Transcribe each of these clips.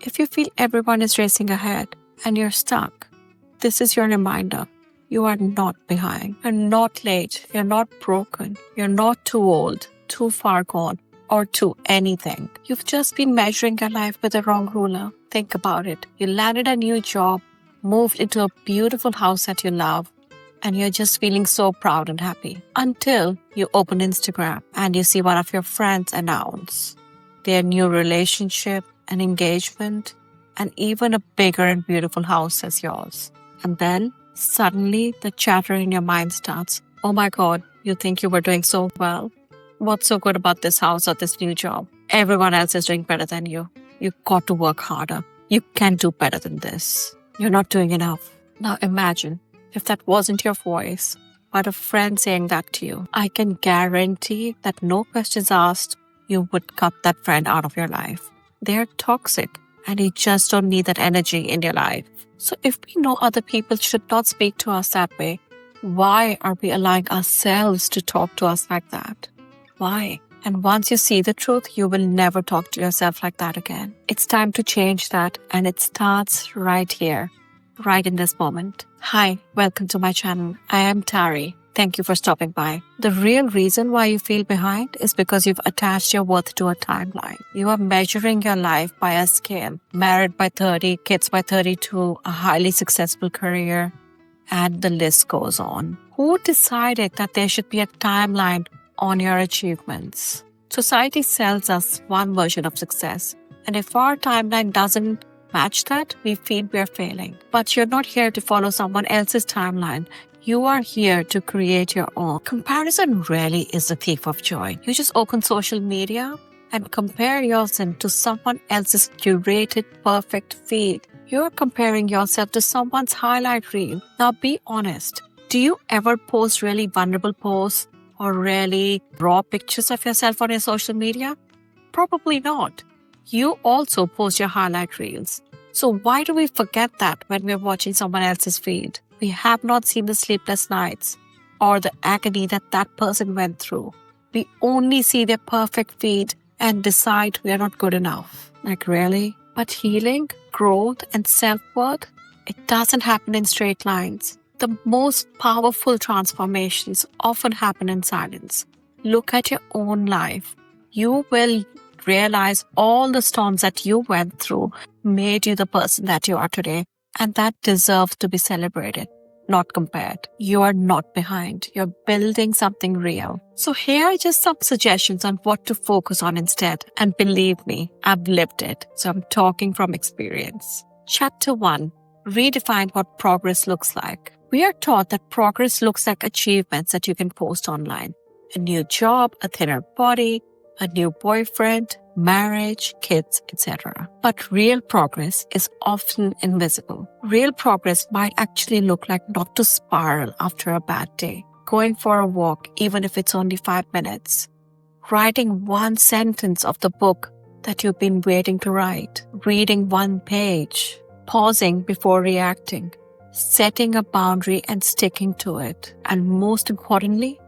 If you feel everyone is racing ahead and you're stuck, this is your reminder. You are not behind. You're not late. You're not broken. You're not too old, too far gone, or too anything. You've just been measuring your life with the wrong ruler. Think about it. You landed a new job, moved into a beautiful house that you love, and you're just feeling so proud and happy until you open Instagram and you see one of your friends announce their new relationship, an engagement, and even a bigger and beautiful house as yours. And then suddenly the chatter in your mind starts. Oh my God, you think you were doing so well? What's so good about this house or this new job? Everyone else is doing better than you. You've got to work harder. You can do better than this. You're not doing enough. Now imagine if that wasn't your voice, but a friend saying that to you. I can guarantee that no questions asked, you would cut that friend out of your life. They're toxic and you just don't need that energy in your life. So if we know other people should not speak to us that way, why are we allowing ourselves to talk to us like that? Why? And once you see the truth, you will never talk to yourself like that again. It's time to change that, and it starts right here, right in this moment. Hi, welcome to my channel. I am Tari. Thank you for stopping by. The real reason why you feel behind is because you've attached your worth to a timeline. You are measuring your life by a scale. Married by 30, kids by 32, a highly successful career, and the list goes on. Who decided that there should be a timeline on your achievements? Society sells us one version of success, and if our timeline doesn't match that, we feel we're failing. But you're not here to follow someone else's timeline. You are here to create your own. Comparison really is the thief of joy. You just open social media and compare yourself to someone else's curated, perfect feed. You're comparing yourself to someone's highlight reel. Now be honest. Do you ever post really vulnerable posts or really raw pictures of yourself on your social media? Probably not. You also post your highlight reels. So why do we forget that when we're watching someone else's feed? We have not seen the sleepless nights or the agony that that person went through. We only see their perfect feed and decide we are not good enough. Like really? But healing, growth, and self-worth, it doesn't happen in straight lines. The most powerful transformations often happen in silence. Look at your own life. You will realize all the storms that you went through made you the person that you are today. And that deserves to be celebrated, not compared. You are not behind. You're building something real. So here are just some suggestions on what to focus on instead. And believe me, I've lived it. So I'm talking from experience. Chapter 1. Redefine what progress looks like. We are taught that progress looks like achievements that you can post online. A new job, a thinner body, a new boyfriend, marriage, kids, etc. But real progress is often invisible. Real progress might actually look like not to spiral after a bad day, going for a walk even if it's only 5 minutes, writing one sentence of the book that you've been waiting to write, reading one page, pausing before reacting, setting a boundary and sticking to it, and most importantly,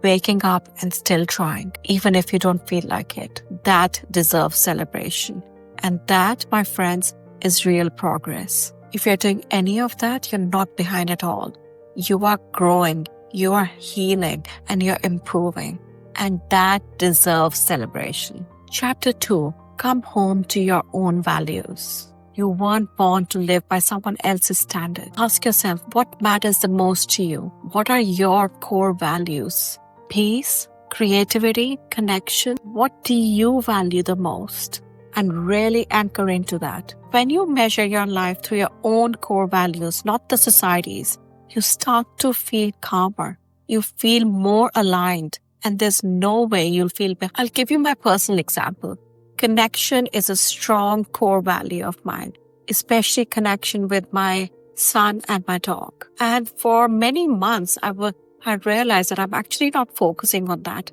waking up and still trying, even if you don't feel like it. That deserves celebration. And that, my friends, is real progress. If you're doing any of that, you're not behind at all. You are growing, you are healing, and you're improving. And that deserves celebration. Chapter 2. Come home to your own values. You weren't born to live by someone else's standard. Ask yourself, what matters the most to you? What are your core values? Peace, creativity, connection. What do you value the most? And really anchor into that. When you measure your life through your own core values, not the society's, you start to feel calmer. You feel more aligned, and there's no way you'll feel better. I'll give you my personal example. Connection is a strong core value of mine, especially connection with my son and my dog. And for many months, I realized that I'm actually not focusing on that.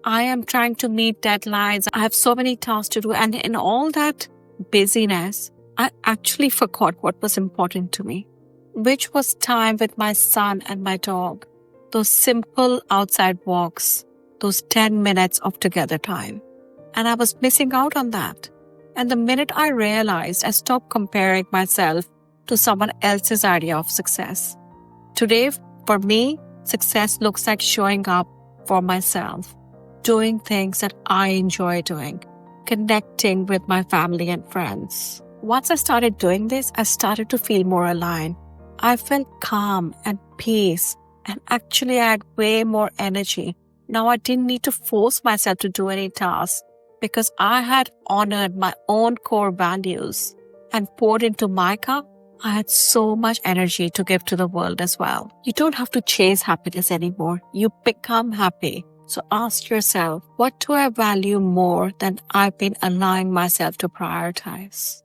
I am trying to meet deadlines. I have so many tasks to do. And in all that busyness, I actually forgot what was important to me, which was time with my son and my dog. Those simple outside walks, those 10 minutes of together time. And I was missing out on that. And the minute I realized, I stopped comparing myself to someone else's idea of success. Today, for me, success looks like showing up for myself, doing things that I enjoy doing, connecting with my family and friends. Once I started doing this, I started to feel more aligned. I felt calm and peace, and actually I had way more energy. Now I didn't need to force myself to do any tasks because I had honored my own core values and poured into my cup. I had so much energy to give to the world as well. You don't have to chase happiness anymore. You become happy. So ask yourself, what do I value more than I've been allowing myself to prioritize?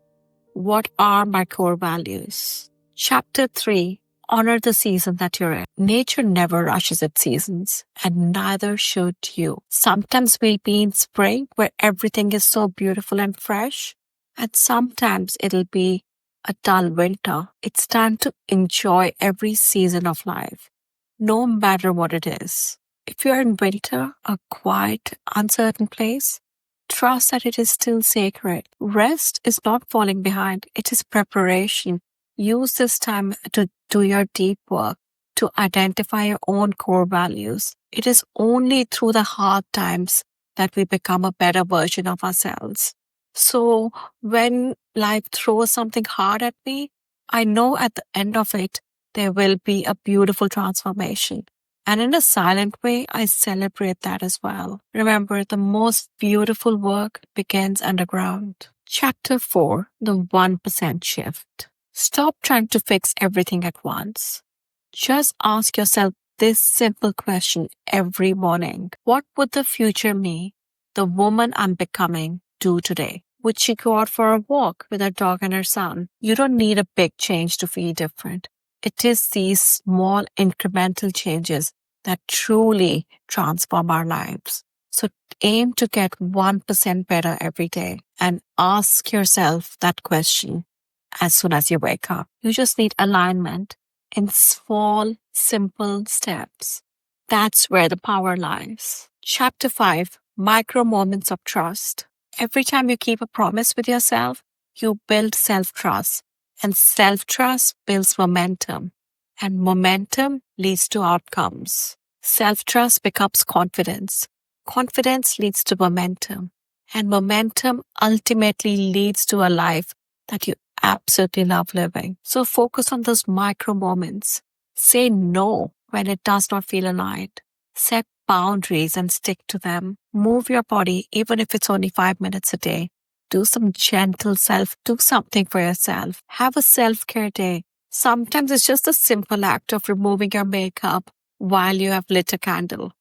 What are my core values? Chapter 3. Honor the season that you're in. Nature never rushes its seasons, and neither should you. Sometimes we'll be in spring where everything is so beautiful and fresh, and sometimes it'll be a dull winter. It's time to enjoy every season of life, no matter what it is. If you're in winter, a quiet, uncertain place, trust that it is still sacred. Rest is not falling behind, it is preparation. Use this time to do your deep work, to identify your own core values. It is only through the hard times that we become a better version of ourselves. So when life throws something hard at me, I know at the end of it, there will be a beautiful transformation. And in a silent way, I celebrate that as well. Remember, the most beautiful work begins underground. Chapter 4. The 1% Shift. Stop trying to fix everything at once. Just ask yourself this simple question every morning. What would the future me, the woman I'm becoming, do today? Would she go out for a walk with her dog and her son? You don't need a big change to feel different. It is these small incremental changes that truly transform our lives. So aim to get 1% better every day and ask yourself that question as soon as you wake up. You just need alignment in small, simple steps. That's where the power lies. Chapter 5. Micro moments of trust. Every time you keep a promise with yourself, you build self-trust. And self-trust builds momentum. And momentum leads to outcomes. Self-trust becomes confidence. Confidence leads to momentum. And momentum ultimately leads to a life that you absolutely love living. So focus on those micro moments. Say no when it does not feel aligned. Set boundaries and stick to them. Move your body, even if it's only 5 minutes a day. Do some gentle do something for yourself. Have a self-care day. Sometimes it's just a simple act of removing your makeup while you have lit a candle.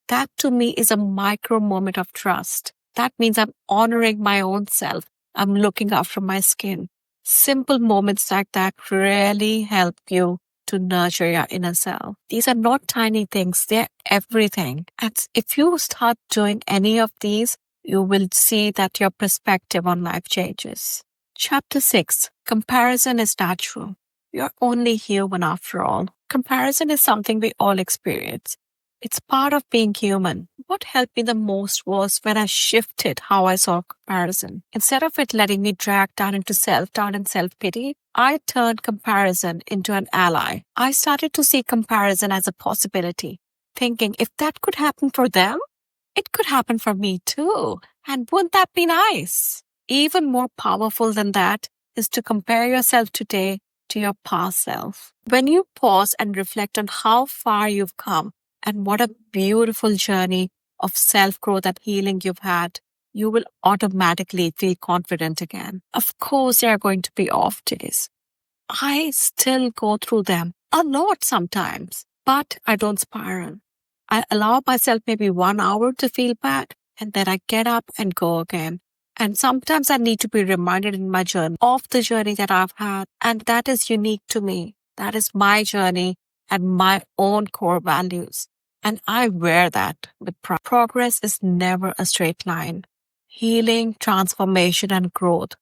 That to me is a micro moment of trust. That means I'm honoring my own self. I'm looking after my skin. Simple moments like that really help you to nurture your inner self. These are not tiny things, they're everything. And if you start doing any of these, you will see that your perspective on life changes. Chapter 6. Comparison is natural. You're only human after all. Comparison is something we all experience. It's part of being human. What helped me the most was when I shifted how I saw comparison. Instead of it letting me drag down into self-doubt and self-pity, I turned comparison into an ally. I started to see comparison as a possibility, thinking if that could happen for them, it could happen for me too. And wouldn't that be nice? Even more powerful than that is to compare yourself today to your past self. When you pause and reflect on how far you've come and what a beautiful journey of self-growth and healing you've had, you will automatically feel confident again. Of course, there are going to be off days. I still go through them a lot sometimes, but I don't spiral. I allow myself maybe 1 hour to feel bad, and then I get up and go again. And sometimes I need to be reminded in my journey of the journey that I've had, and that is unique to me. That is my journey and my own core values. And I wear that with pride. Progress is never a straight line. Healing, transformation, and growth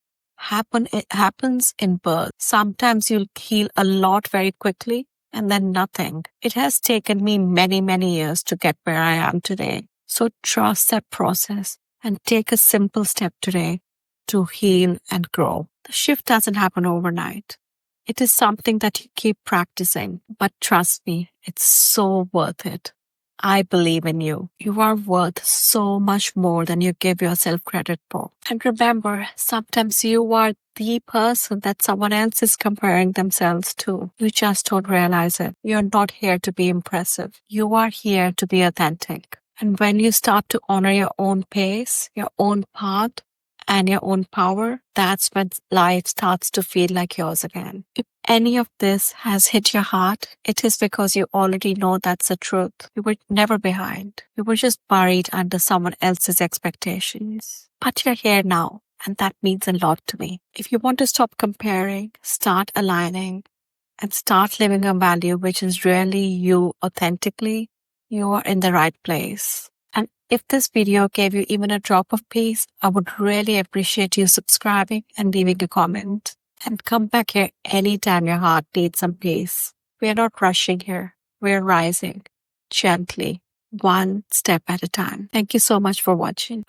it happens in birth. Sometimes you'll heal a lot very quickly and then nothing. It has taken me many, many years to get where I am today. So trust that process and take a simple step today. to heal and grow. The shift doesn't happen overnight. It is something that you keep practicing, but trust me, it's so worth it. I believe in you. You are worth so much more than you give yourself credit for. And remember, sometimes you are the person that someone else is comparing themselves to. You just don't realize it. You're not here to be impressive. You are here to be authentic. And when you start to honor your own pace, your own path, and your own power, that's when life starts to feel like yours again. If any of this has hit your heart, it is because you already know that's the truth. You were never behind. You were just buried under someone else's expectations. But you're here now, and that means a lot to me. If you want to stop comparing, start aligning, and start living a value which is really you authentically, you are in the right place. And if this video gave you even a drop of peace, I would really appreciate you subscribing and leaving a comment. And come back here anytime your heart needs some peace. We are not rushing here. We're rising gently, one step at a time. Thank you so much for watching.